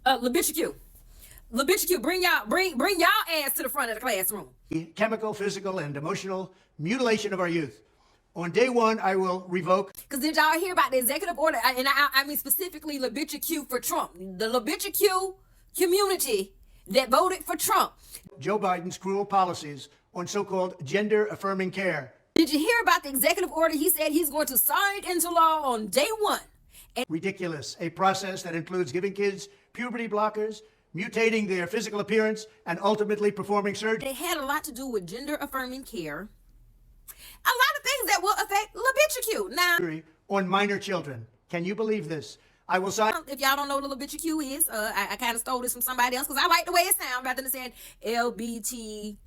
LaBitch, bring y'all ass to the front of the classroom. Chemical, physical, and emotional mutilation of our youth. On day one, I will revoke. Because did y'all hear about the executive order? And I mean specifically LaBitch for Trump. The LaBitch community that voted for Trump. Joe Biden's cruel policies on so-called gender-affirming care. Did you hear about the executive order? He said he's going to sign it into law on day one. And ridiculous. A process that includes giving kids puberty blockers, mutating their physical appearance, and ultimately performing surgery. It had a lot to do with gender-affirming care. A lot of things that will affect LaBitch now On minor children. Can you believe this? I will sign. If y'all don't know what LaBitch is, I kind of stole this from somebody else because I like the way it sounds rather than saying LBTGQ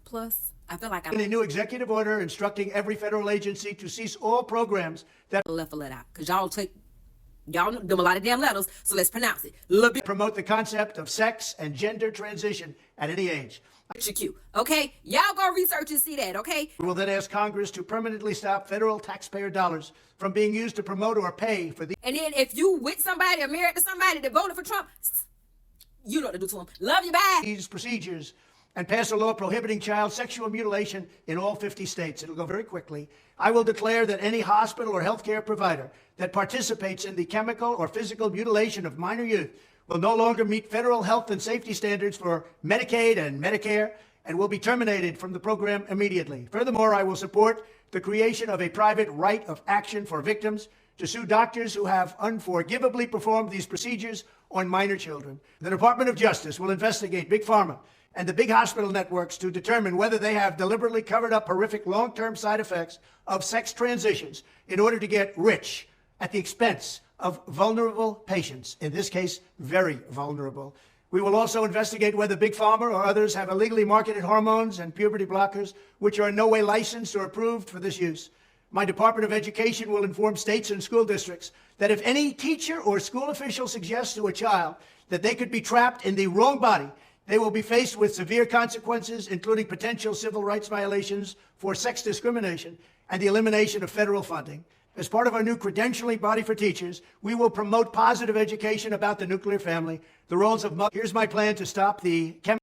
plus. I feel like I'm in a new executive order instructing every federal agency to cease all programs that left a let out because y'all know them a lot of damn letters, so let's pronounce it. LaBitch. Promote the concept of sex and gender transition at any age. Okay, y'all go research and see that. Okay. We will then ask Congress to permanently stop federal taxpayer dollars from being used to promote or pay for the. And then if you with somebody or married to somebody that voted for Trump, you know what to do to them. Love you, bye. These procedures and pass a law prohibiting child sexual mutilation in all 50 states. It'll go very quickly. I will declare that any hospital or healthcare provider that participates in the chemical or physical mutilation of minor youth will no longer meet federal health and safety standards for Medicaid and Medicare and will be terminated from the program immediately. Furthermore, I will support the creation of a private right of action for victims to sue doctors who have unforgivably performed these procedures on minor children. The Department of Justice will investigate Big Pharma and the big hospital networks to determine whether they have deliberately covered up horrific long-term side effects of sex transitions in order to get rich at the expense of vulnerable patients, in this case, very vulnerable. We will also investigate whether Big Pharma or others have illegally marketed hormones and puberty blockers, which are in no way licensed or approved for this use. My Department of Education will inform states and school districts that if any teacher or school official suggests to a child that they could be trapped in the wrong body, they will be faced with severe consequences, including potential civil rights violations for sex discrimination and the elimination of federal funding. As part of our new credentialing body for teachers, we will promote positive education about the nuclear family, the roles of mothers. Here's my plan to stop the